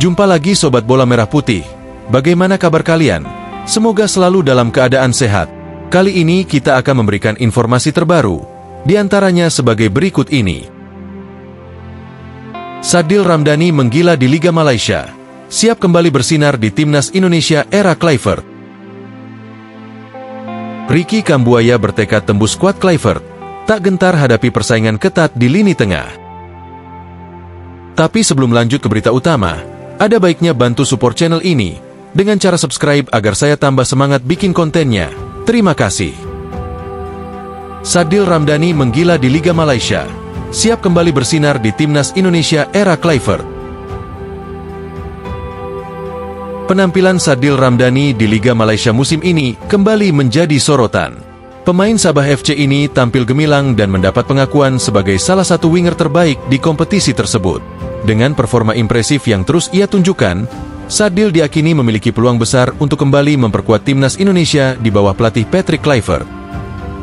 Jumpa lagi Sobat Bola Merah Putih. Bagaimana kabar kalian? Semoga selalu dalam keadaan sehat. Kali ini kita akan memberikan informasi terbaru, di antaranya sebagai berikut ini. Sadil Ramdhani menggila di Liga Malaysia, siap kembali bersinar di Timnas Indonesia era Kluivert. Ricky Kambuaya bertekad tembus skuad Kluivert, tak gentar hadapi persaingan ketat di lini tengah. Tapi sebelum lanjut ke berita utama, ada baiknya bantu support channel ini dengan cara subscribe agar saya tambah semangat bikin kontennya. Terima kasih. Sadil Ramdhani menggila di Liga Malaysia, siap kembali bersinar di Timnas Indonesia era Kluivert. Penampilan Sadil Ramdhani di Liga Malaysia musim ini kembali menjadi sorotan. Pemain Sabah FC ini tampil gemilang dan mendapat pengakuan sebagai salah satu winger terbaik di kompetisi tersebut. Dengan performa impresif yang terus ia tunjukkan, Sadil diakini memiliki peluang besar untuk kembali memperkuat Timnas Indonesia di bawah pelatih Patrick Kluivert.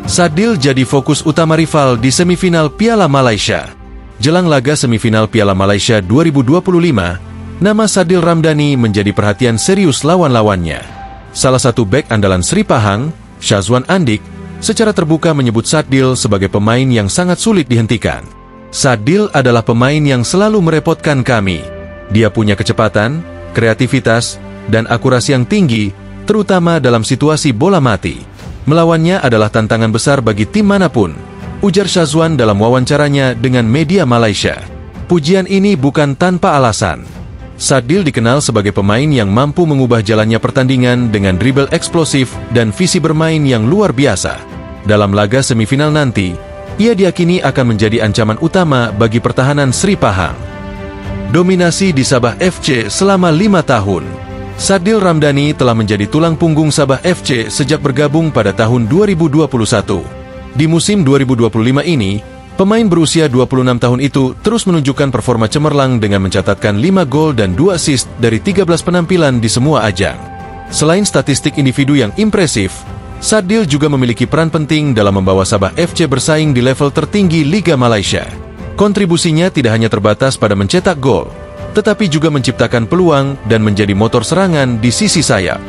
Sadil jadi fokus utama rival di semifinal Piala Malaysia. Jelang laga semifinal Piala Malaysia 2025, nama Sadil Ramdhani menjadi perhatian serius lawan-lawannya. Salah satu bek andalan Sri Pahang, Syazwan Andik, secara terbuka menyebut Sadil sebagai pemain yang sangat sulit dihentikan. Sadil adalah pemain yang selalu merepotkan kami. Dia punya kecepatan, kreativitas, dan akurasi yang tinggi, terutama dalam situasi bola mati. Melawannya adalah tantangan besar bagi tim manapun, ujar Syazwan dalam wawancaranya dengan media Malaysia. Pujian ini bukan tanpa alasan. Sadil dikenal sebagai pemain yang mampu mengubah jalannya pertandingan dengan dribble eksplosif dan visi bermain yang luar biasa. Dalam laga semifinal nanti, ia diyakini akan menjadi ancaman utama bagi pertahanan Sri Pahang. Dominasi di Sabah FC selama 5 tahun. Sadil Ramdhani telah menjadi tulang punggung Sabah FC sejak bergabung pada tahun 2021. Di musim 2025 ini, pemain berusia 26 tahun itu terus menunjukkan performa cemerlang dengan mencatatkan 5 gol dan 2 assist dari 13 penampilan di semua ajang. Selain statistik individu yang impresif, Sadil juga memiliki peran penting dalam membawa Sabah FC bersaing di level tertinggi Liga Malaysia. Kontribusinya tidak hanya terbatas pada mencetak gol, tetapi juga menciptakan peluang dan menjadi motor serangan di sisi sayap.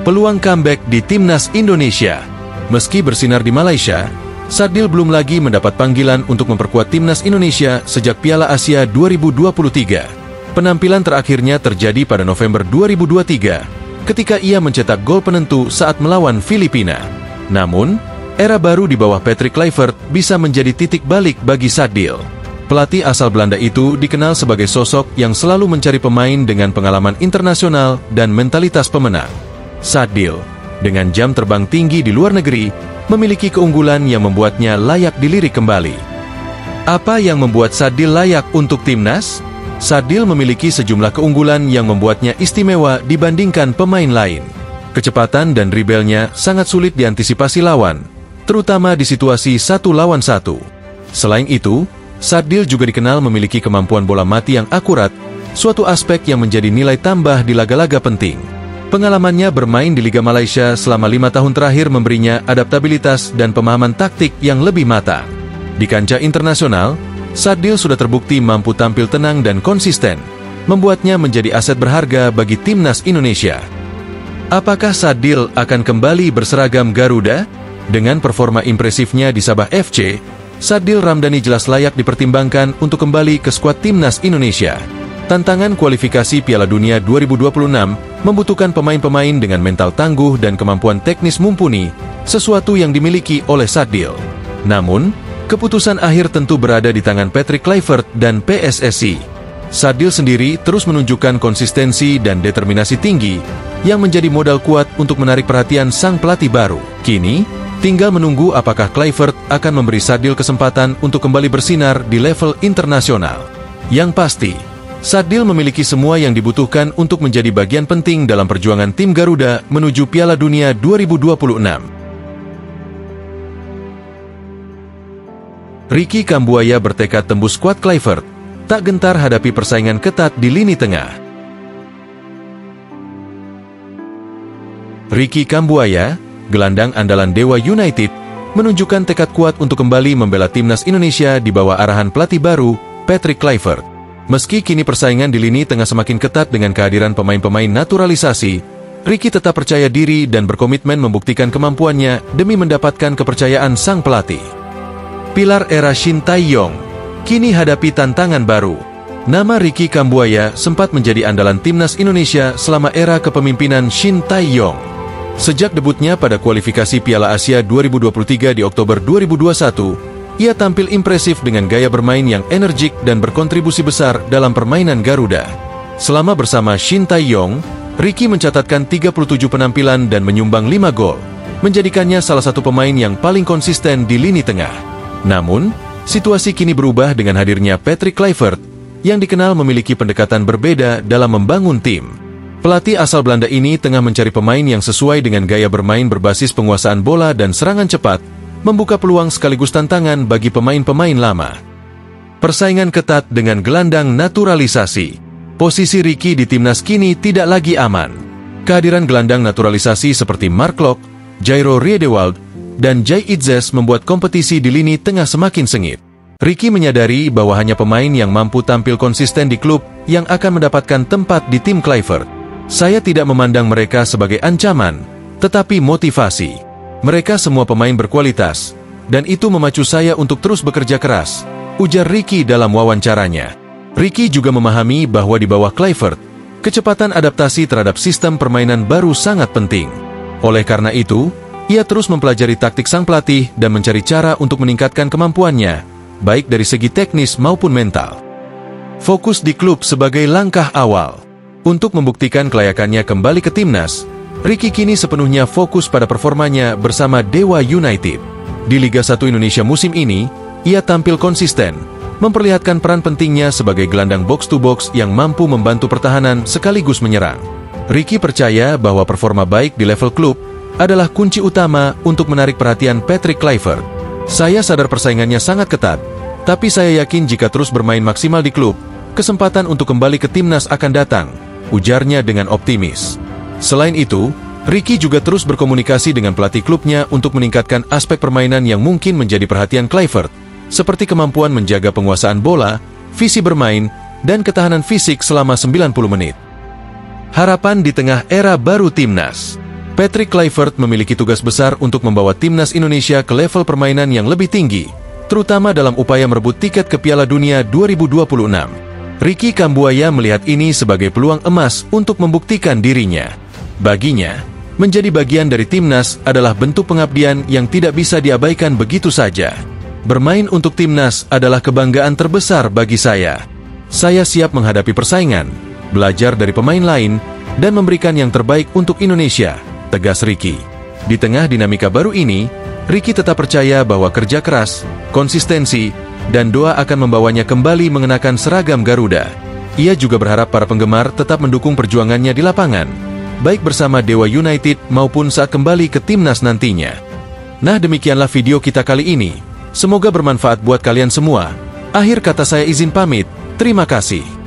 Peluang comeback di Timnas Indonesia. Meski bersinar di Malaysia, Sadil belum lagi mendapat panggilan untuk memperkuat Timnas Indonesia sejak Piala Asia 2023. Penampilan terakhirnya terjadi pada November 2023, ketika ia mencetak gol penentu saat melawan Filipina. Namun, era baru di bawah Patrick Kluivert bisa menjadi titik balik bagi Sadil. Pelatih asal Belanda itu dikenal sebagai sosok yang selalu mencari pemain dengan pengalaman internasional dan mentalitas pemenang. Sadil, dengan jam terbang tinggi di luar negeri, memiliki keunggulan yang membuatnya layak dilirik kembali. Apa yang membuat Sadil layak untuk Timnas? Sadil memiliki sejumlah keunggulan yang membuatnya istimewa dibandingkan pemain lain. Kecepatan dan dribblenya sangat sulit diantisipasi lawan, terutama di situasi 1 lawan 1. Selain itu, Sadil juga dikenal memiliki kemampuan bola mati yang akurat, suatu aspek yang menjadi nilai tambah di laga-laga penting. Pengalamannya bermain di Liga Malaysia selama 5 tahun terakhir memberinya adaptabilitas dan pemahaman taktik yang lebih matang. Di kancah internasional, Sadil sudah terbukti mampu tampil tenang dan konsisten, membuatnya menjadi aset berharga bagi Timnas Indonesia. Apakah Sadil akan kembali berseragam Garuda? Dengan performa impresifnya di Sabah FC, Sadil Ramdhani jelas layak dipertimbangkan untuk kembali ke skuad Timnas Indonesia. Tantangan kualifikasi Piala Dunia 2026 membutuhkan pemain-pemain dengan mental tangguh dan kemampuan teknis mumpuni, sesuatu yang dimiliki oleh Sadil. Namun, keputusan akhir tentu berada di tangan Patrick Kluivert dan PSSI. Sadil sendiri terus menunjukkan konsistensi dan determinasi tinggi yang menjadi modal kuat untuk menarik perhatian sang pelatih baru. Kini, tinggal menunggu apakah Kluivert akan memberi Sadil kesempatan untuk kembali bersinar di level internasional. Yang pasti, Sadil memiliki semua yang dibutuhkan untuk menjadi bagian penting dalam perjuangan tim Garuda menuju Piala Dunia 2026. Ricky Kambuaya bertekad tembus skuad Kluivert, tak gentar hadapi persaingan ketat di lini tengah. Ricky Kambuaya, gelandang andalan Dewa United, menunjukkan tekad kuat untuk kembali membela Timnas Indonesia di bawah arahan pelatih baru, Patrick Kluivert. Meski kini persaingan di lini tengah semakin ketat dengan kehadiran pemain-pemain naturalisasi, Ricky tetap percaya diri dan berkomitmen membuktikan kemampuannya demi mendapatkan kepercayaan sang pelatih. Pilar era Shin Tae-yong kini hadapi tantangan baru. Nama Ricky Kambuaya sempat menjadi andalan timnas Indonesia selama era kepemimpinan Shin Tae-yong. Sejak debutnya pada kualifikasi Piala Asia 2023 di Oktober 2021, ia tampil impresif dengan gaya bermain yang energik dan berkontribusi besar dalam permainan Garuda. Selama bersama Shin Tae-yong, Ricky mencatatkan 37 penampilan dan menyumbang 5 gol, menjadikannya salah satu pemain yang paling konsisten di lini tengah. Namun, situasi kini berubah dengan hadirnya Patrick Kluivert, yang dikenal memiliki pendekatan berbeda dalam membangun tim. Pelatih asal Belanda ini tengah mencari pemain yang sesuai dengan gaya bermain berbasis penguasaan bola dan serangan cepat, membuka peluang sekaligus tantangan bagi pemain-pemain lama. Persaingan ketat dengan gelandang naturalisasi. Posisi Ricky di timnas kini tidak lagi aman. Kehadiran gelandang naturalisasi seperti Mark Klok, Jairo Riedewald, dan Jay Itzes membuat kompetisi di lini tengah semakin sengit. Ricky menyadari bahwa hanya pemain yang mampu tampil konsisten di klub yang akan mendapatkan tempat di tim Kluivert. Saya tidak memandang mereka sebagai ancaman, tetapi motivasi. Mereka semua pemain berkualitas, dan itu memacu saya untuk terus bekerja keras, ujar Ricky dalam wawancaranya. Ricky juga memahami bahwa di bawah Kluivert, kecepatan adaptasi terhadap sistem permainan baru sangat penting. Oleh karena itu, ia terus mempelajari taktik sang pelatih dan mencari cara untuk meningkatkan kemampuannya, baik dari segi teknis maupun mental. Fokus di klub sebagai langkah awal. Untuk membuktikan kelayakannya kembali ke timnas, Ricky kini sepenuhnya fokus pada performanya bersama Dewa United. Di Liga 1 Indonesia musim ini, ia tampil konsisten, memperlihatkan peran pentingnya sebagai gelandang box-to-box yang mampu membantu pertahanan sekaligus menyerang. Ricky percaya bahwa performa baik di level klub adalah kunci utama untuk menarik perhatian Patrick Kluivert. Saya sadar persaingannya sangat ketat, tapi saya yakin jika terus bermain maksimal di klub, kesempatan untuk kembali ke timnas akan datang, ujarnya dengan optimis. Selain itu, Ricky juga terus berkomunikasi dengan pelatih klubnya untuk meningkatkan aspek permainan yang mungkin menjadi perhatian Kluivert, seperti kemampuan menjaga penguasaan bola, visi bermain, dan ketahanan fisik selama 90 menit. Harapan di tengah era baru timnas. Patrick Kluivert memiliki tugas besar untuk membawa timnas Indonesia ke level permainan yang lebih tinggi, terutama dalam upaya merebut tiket ke Piala Dunia 2026. Ricky Kambuaya melihat ini sebagai peluang emas untuk membuktikan dirinya. Baginya, menjadi bagian dari timnas adalah bentuk pengabdian yang tidak bisa diabaikan begitu saja. Bermain untuk timnas adalah kebanggaan terbesar bagi saya. Saya siap menghadapi persaingan, belajar dari pemain lain, dan memberikan yang terbaik untuk Indonesia, tegas Ricky. Di tengah dinamika baru ini, Ricky tetap percaya bahwa kerja keras, konsistensi, dan doa akan membawanya kembali mengenakan seragam Garuda. Ia juga berharap para penggemar tetap mendukung perjuangannya di lapangan, baik bersama Dewa United maupun saat kembali ke timnas nantinya. Nah, demikianlah video kita kali ini. Semoga bermanfaat buat kalian semua. Akhir kata saya izin pamit. Terima kasih.